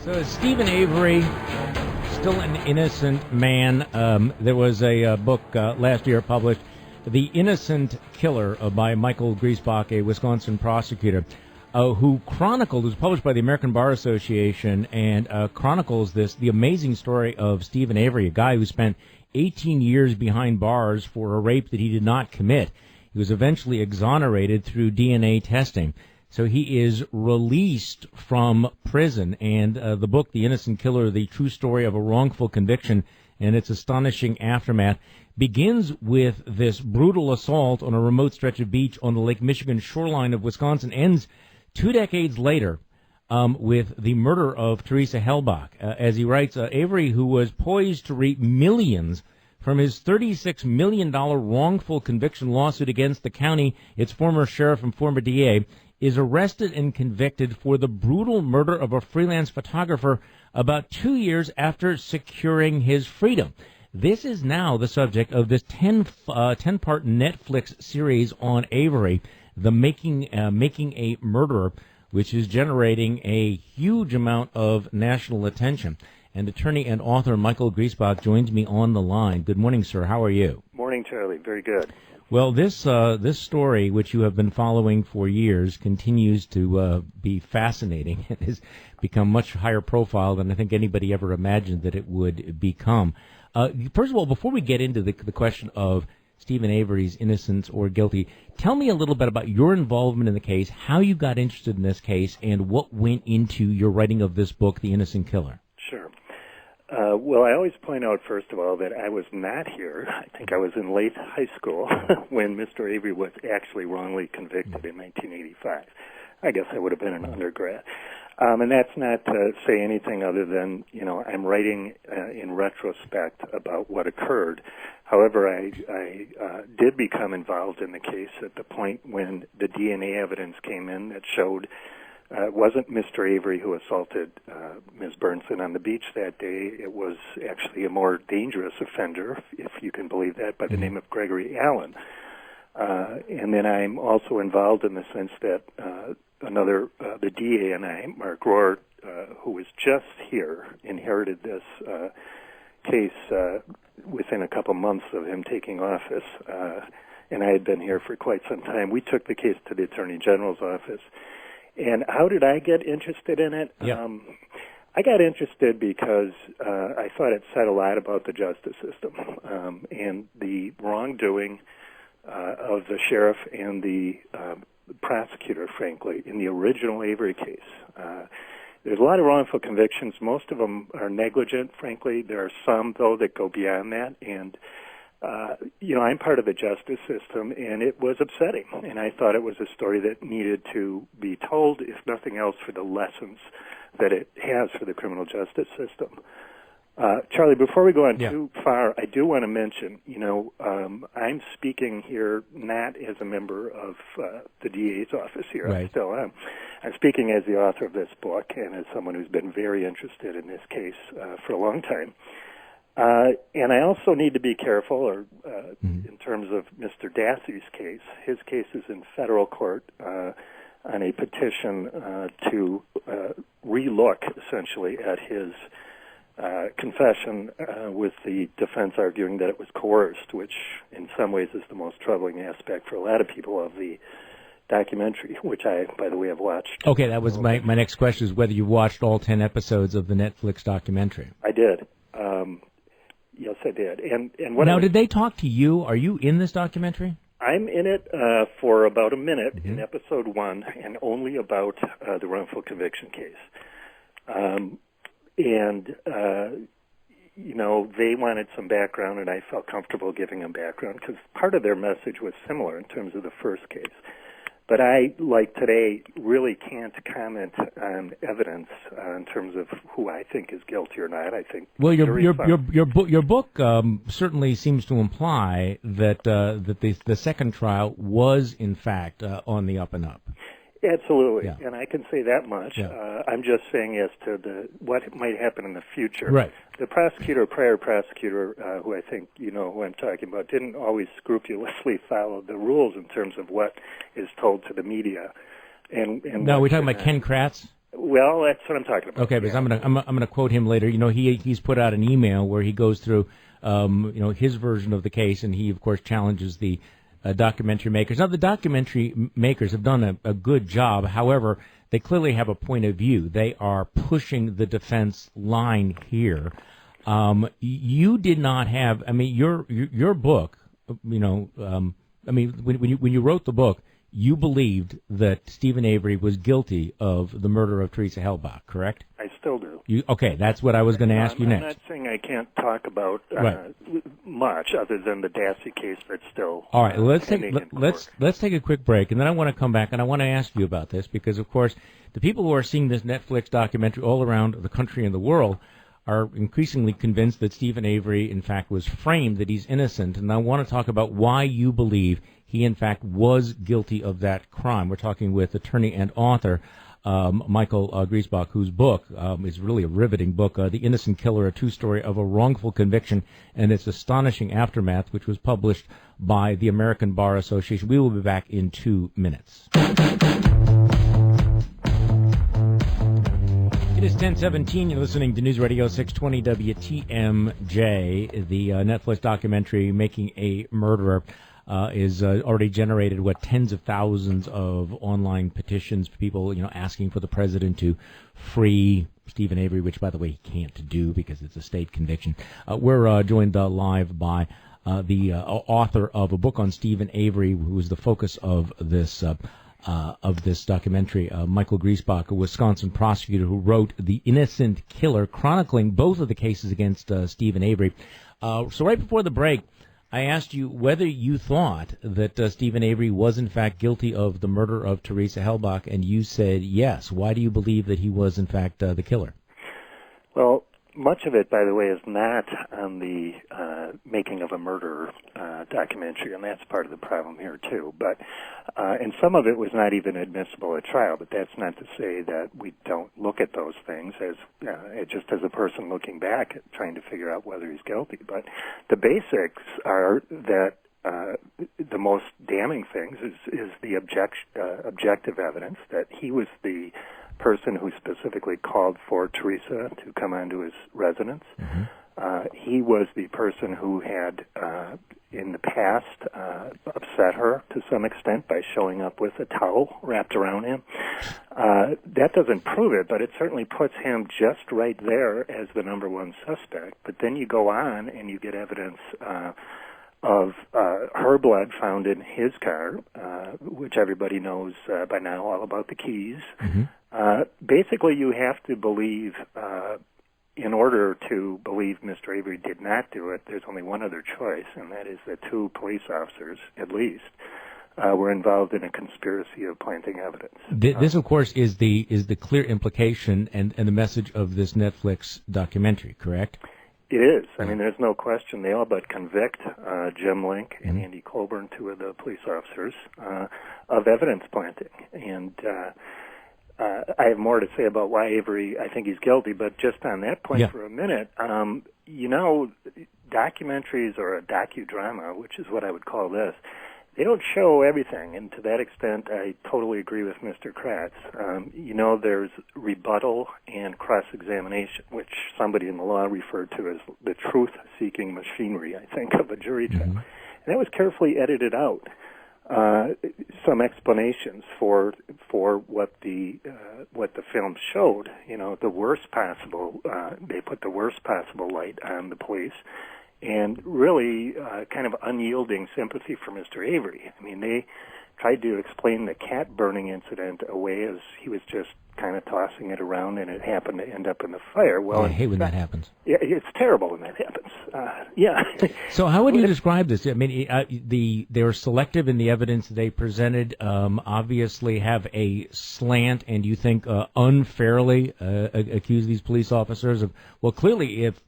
So Steven Avery, still an innocent man. There was a book last year published, The Innocent Killer, by Michael Griesbach, a Wisconsin prosecutor, who was published by the American Bar Association, and chronicles the amazing story of Steven Avery, a guy who spent 18 years behind bars for a rape that he did not commit. He was eventually exonerated through DNA testing. So he is released from prison, and the book, The Innocent Killer, the true story of a wrongful conviction and its astonishing aftermath, begins with this brutal assault on a remote stretch of beach on the Lake Michigan shoreline of Wisconsin, ends 2 decades later with the murder of TERESA HALBACH. As he writes, Avery, who was poised to reap millions from his $36 million wrongful conviction lawsuit against the county, its former sheriff and former DA, is arrested and convicted for the brutal murder of a freelance photographer about 2 years after securing his freedom. This is now the subject of this 10-part Netflix series on Avery, the Making a Murderer, which is generating a huge amount of national attention. And attorney and author Michael Griesbach joins me on the line. Good morning, sir. How are you? Morning, Charlie. Very good. Well, this story, which you have been following for years, continues to be fascinating. It has become much higher profile than I think anybody ever imagined that it would become. First of all, before we get into the question of Steven Avery's innocence or guilty, tell me a little bit about your involvement in the case, how you got interested in this case, and what went into your writing of this book, The Innocent Killer. Sure. Well, I always point out, first of all, that I was not here. I think I was in late high school when Mr. Avery was actually wrongly convicted in 1985. I guess I would have been an undergrad. And that's not to say anything other than, I'm writing in retrospect about what occurred. However, I did become involved in the case at the point when the DNA evidence came in that showed it wasn't Mr. Avery who assaulted Ms. Burnson on the beach that day. It was actually a more dangerous offender, if you can believe that, by the name of Gregory Allen. And then I'm also involved in the sense that the DA and I, Mark Rohr, who was just here, inherited this case within a couple months of him taking office. And I had been here for quite some time. We took the case to the Attorney General's office. And how did I get interested in it? Yeah. I got interested because I thought it said a lot about the justice system and the wrongdoing of the sheriff and the prosecutor, frankly, in the original Avery case. There's a lot of wrongful convictions. Most of them are negligent, frankly. There are some, though, that go beyond that. And I'm part of the justice system, and it was upsetting. And I thought it was a story that needed to be told, if nothing else, for the lessons that it has for the criminal justice system. Charlie, before we go on too far, I do want to mention, I'm speaking here not as a member of the DA's office here. Right. I still am. I'm speaking as the author of this book and as someone who's been very interested in this case for a long time. And I also need to be careful, in terms of Mr. Dassey's case. His case is in federal court on a petition to relook, essentially, at his confession, with the defense arguing that it was coerced, which in some ways is the most troubling aspect for a lot of people of the documentary, which I, by the way, have watched. Okay, that was my next question, is whether you watched all 10 episodes of the Netflix documentary. I did. Yes, I did. And what now, did they talk to you? Are you in this documentary? I'm in it for about a minute in episode 1, and only about the wrongful conviction case. They wanted some background, and I felt comfortable giving them background because part of their message was similar in terms of the first case. But I, like today, really can't comment on evidence in terms of who I think is guilty or not. I think your book certainly seems to imply that the second trial was in fact on the up and up. Absolutely, yeah. And I can say that much. Yeah. I'm just saying as to what might happen in the future. Right. The prior prosecutor, who I think you know who I'm talking about, didn't always scrupulously follow the rules in terms of what is told to the media. And no, we're talking about Ken Kratz? Well, that's what I'm talking about. Okay, because I'm gonna quote him later. You know, he's put out an email where he goes through, his version of the case, and he of course challenges the documentary makers. Now, the documentary makers have done a good job. However, they clearly have a point of view. They are pushing the defense line here. You did not have. I mean, your book. When you wrote the book, you believed that Steven Avery was guilty of the murder of TERESA HALBACH, correct? I still do. Okay, that's what I was going to ask you next. I'm not saying I can't talk about much other than the Dassey case that's still. All right, let's take a quick break, and then I want to come back and I want to ask you about this because, of course, the people who are seeing this Netflix documentary all around the country and the world are increasingly convinced that Steven Avery, in fact, was framed, that he's innocent, and I want to talk about why you believe he, in fact, was guilty of that crime. We're talking with attorney and author Michael Griesbach, whose book is really a riveting book, The Innocent Killer, a true story of a wrongful conviction and its astonishing aftermath, which was published by the American Bar Association. We will be back in 2 minutes. It is 10:17. You're listening to News Radio 620 WTMJ. The Netflix documentary, Making a Murderer, is already generated tens of thousands of online petitions for people, asking for the president to free Steven Avery, which, by the way, he can't do because it's a state conviction. We're joined live by the author of a book on Steven Avery, who is the focus of this documentary, Michael Griesbach, a Wisconsin prosecutor who wrote The Innocent Killer, chronicling both of the cases against Steven Avery. So right before the break, I asked you whether you thought that Steven Avery was in fact guilty of the murder of TERESA HALBACH, and you said yes. Why do you believe that he was in fact the killer? Well, much of it, by the way, is not on the Making of a Murderer documentary, and that's part of the problem here too. But and some of it was not even admissible at trial. But that's not to say that we don't look at those things as just as a person looking back at trying to figure out whether he's guilty. But the basics are that the most damning things is the objective evidence that he was the person who specifically called for TERESA to come onto his residence. Mm-hmm. He was the person who had, in the past, upset her to some extent by showing up with a towel wrapped around him. That doesn't prove it, but it certainly puts him just right there as the number one suspect. But then you go on and you get evidence of her blood found in his car, which everybody knows by now all about the keys. Mm-hmm. Basically, you have to believe, in order to believe Mr. Avery did not do it, there's only one other choice, and that is that 2 police officers, at least, were involved in a conspiracy of planting evidence. This, of course, is the clear implication and the message of this Netflix documentary, correct? It is. I mean, there's no question. They all but convict Jim Link and Andy Colburn, 2 of the police officers, of evidence planting. And I have more to say about why Avery, I think he's guilty, but just on that point for a minute, documentaries or a docudrama, which is what I would call this, they don't show everything, and to that extent, I totally agree with Mr. Kratz. There's rebuttal and cross-examination, which somebody in the law referred to as the truth-seeking machinery, I think, of a jury trial. Mm-hmm. And that was carefully edited out. Some explanations for what the film showed. The worst possible. They put the worst possible light on the police, and really kind of unyielding sympathy for Mr. Avery. I mean, they tried to explain the cat burning incident away as he was just kind of tossing it around, and it happened to end up in the fire. Well, I hate when that happens. Yeah, it's terrible when that happens. So how would you describe this? I mean, they were selective in the evidence they presented. Obviously, have a slant, and you think unfairly accuse these police officers of. Well, clearly, if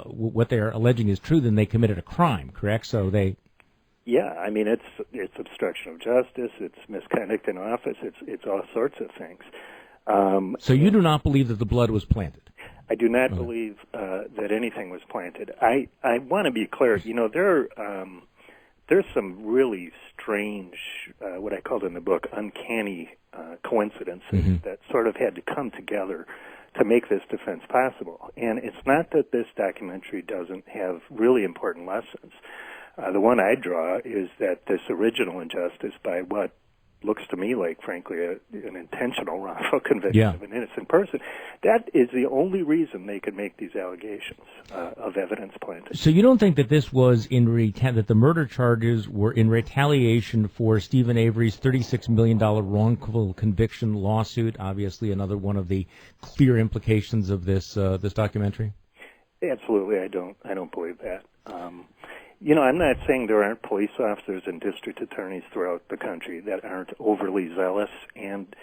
what they are alleging is true, then they committed a crime. Correct? So they. Yeah, I mean, it's obstruction of justice, it's misconduct in office, it's all sorts of things. So you do not believe that the blood was planted? I do not believe that anything was planted. I want to be clear. There's some really strange, what I called in the book, uncanny coincidences that sort of had to come together to make this defense possible. And it's not that this documentary doesn't have really important lessons. The one I draw is that this original injustice by what looks to me like, frankly, an intentional wrongful conviction of an innocent person, that is the only reason they could make these allegations of evidence planted. So you don't think that this was that the murder charges were in retaliation for Steven Avery's $36 million wrongful conviction lawsuit? Obviously, another one of the clear implications of this documentary. Absolutely, I don't believe that. I'm not saying there aren't police officers and district attorneys throughout the country that aren't overly zealous and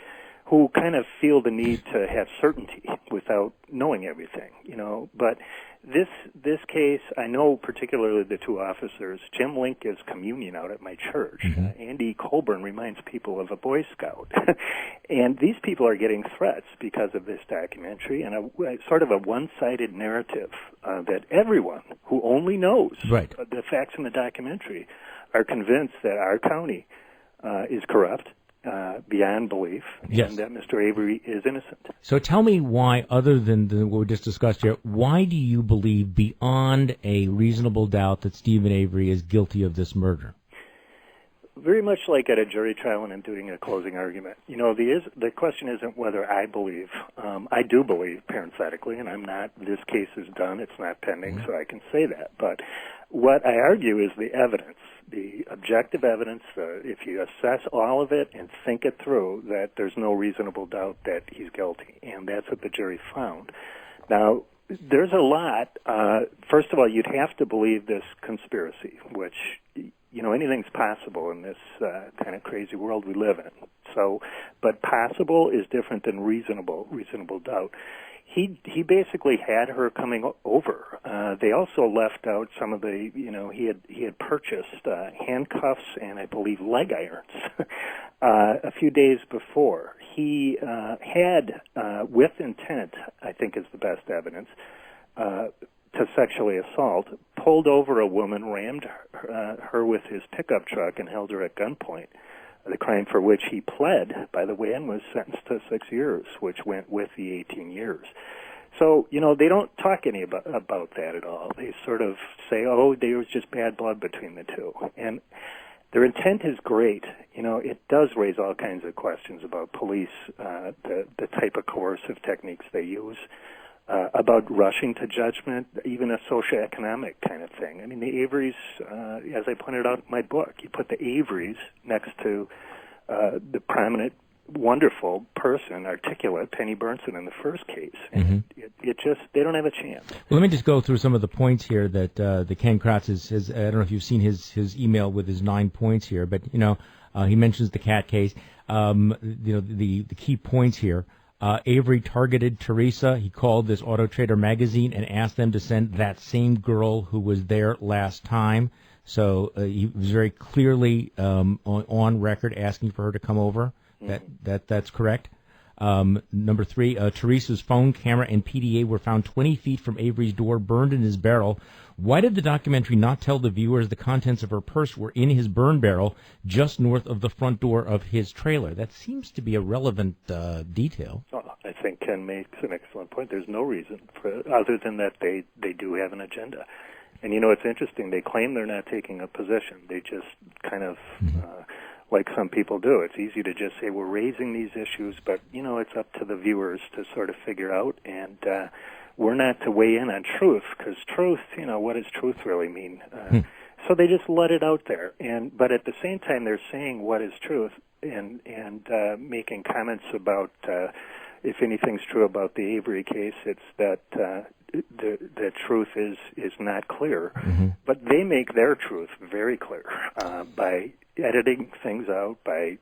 who kind of feel the need to have certainty without knowing everything, But this case, I know particularly the two officers. Jim Link gives communion out at my church. Andy Colburn reminds people of a Boy Scout. And these people are getting threats because of this documentary and sort of a one-sided narrative that everyone who only knows the facts in the documentary are convinced that our county is corrupt beyond belief, and that Mr. Avery is innocent. So tell me why, other than what we just discussed here, why do you believe beyond a reasonable doubt that Steven Avery is guilty of this murder? Very much like at a jury trial and I'm doing a closing argument. The question isn't whether I believe. I do believe, parenthetically, and I'm not, this case is done, it's not pending, so I can say that. But what I argue is the evidence, the objective evidence, if you assess all of it and think it through, that there's no reasonable doubt that he's guilty. And that's what the jury found. Now, there's a lot. First of all, you'd have to believe this conspiracy, which, anything's possible in this kind of crazy world we live in. So, but possible is different than reasonable doubt. He basically had her coming over. They also left out some of the, he had purchased handcuffs and I believe leg irons a few days before. He had, with intent, I think is the best evidence, to sexually assault, pulled over a woman, rammed her with his pickup truck and held her at gunpoint. The crime for which he pled, by the way, and was sentenced to 6 years, which went with the 18 years. So, they don't talk about that at all. They sort of say, there was just bad blood between the two. And their intent is great. It does raise all kinds of questions about police, the type of coercive techniques they use, about rushing to judgment, even a socioeconomic kind of thing. I mean, the Averys, as I pointed out in my book, you put the Averys next to the prominent, wonderful person, articulate, Penny Burnson in the first case. And it just, they don't have a chance. Well, let me just go through some of the points here that the Ken Kratz has, I don't know if you've seen his email with his 9 points here, but, he mentions the cat case. The key points here. Avery targeted TERESA. He called this Auto Trader magazine and asked them to send that same girl who was there last time. So he was very clearly on record asking for her to come over. That's correct. Number 3, TERESA's phone, camera, and PDA were found 20 feet from Avery's door, burned in his barrel. Why did the documentary not tell the viewers the contents of her purse were in his burn barrel just north of the front door of his trailer? That seems to be a relevant detail. I think Ken makes an excellent point. There's no reason other than that they do have an agenda. And, it's interesting. They claim they're not taking a position. They just kind of, like some people do. It's easy to just say we're raising these issues, but, it's up to the viewers to sort of figure out. And we're not to weigh in on truth, because truth, what does truth really mean? So they just let it out there. But at the same time, they're saying what is truth and making comments about if anything's true about the Avery case, it's that the truth is not clear. But they make their truth very clear by editing things out, by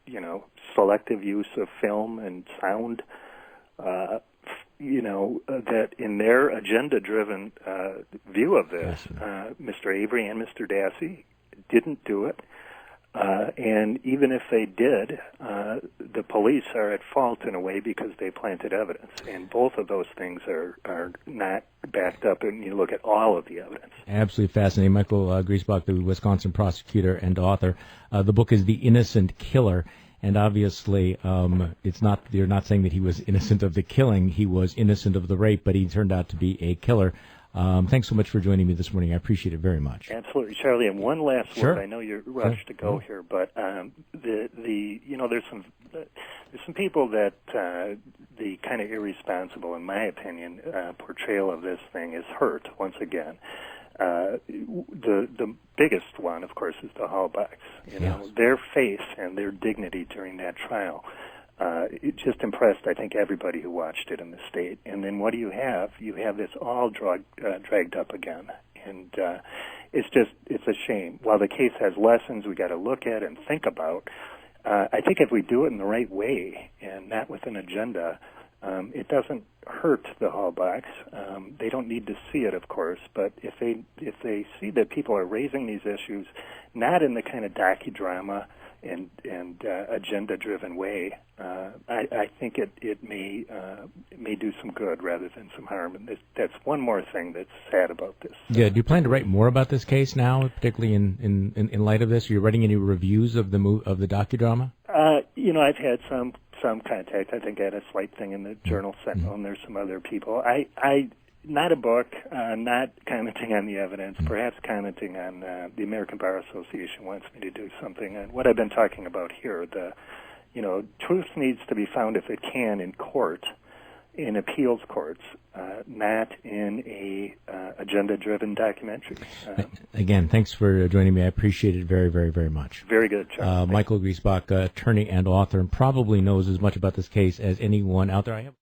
selective use of film and sound. That in their agenda-driven view of this, Mr. Avery and Mr. Dassey didn't do it. And even if they did, the police are at fault in a way because they planted evidence. And both of those things are not backed up, and you look at all of the evidence. Absolutely fascinating. Michael Griesbach, the Wisconsin prosecutor and author. The book is The Innocent Killer. And obviously, you're not saying that he was innocent of the killing. He was innocent of the rape, but he turned out to be a killer. Thanks so much for joining me this morning. I appreciate it very much. Absolutely, Charlie. And one last Sure. word. I know you're rushed to go here, but there's some people that the kind of irresponsible, in my opinion, portrayal of this thing is hurt once again. The biggest one, of course, is the HALBACHs. Yes. Their face and their dignity during that trial. It just impressed, I think, everybody who watched it in the state. And then what do you have? You have this all dragged up again. And it's a shame. While the case has lessons we got to look at and think about, I think if we do it in the right way and not with an agenda, it doesn't hurt the HALBACHs. They don't need to see it, of course, but if they see that people are raising these issues, not in the kind of docudrama and agenda-driven way, I think it may do some good rather than some harm. And that's one more thing that's sad about this. Yeah. Do you plan to write more about this case now, particularly in light of this? Are you writing any reviews of the docudrama? I've had some contact. I think I had a slight thing in the Journal Sentinel, and there's some other people. I not a book, not commenting on the evidence, perhaps commenting on the American Bar Association wants me to do something on what I've been talking about here. Truth needs to be found if it can in court, in appeals courts, not in a agenda-driven documentary. Again, thanks for joining me. I appreciate it very, very, very much. Very good, Charles. Michael Griesbach, attorney and author, and probably knows as much about this case as anyone out there.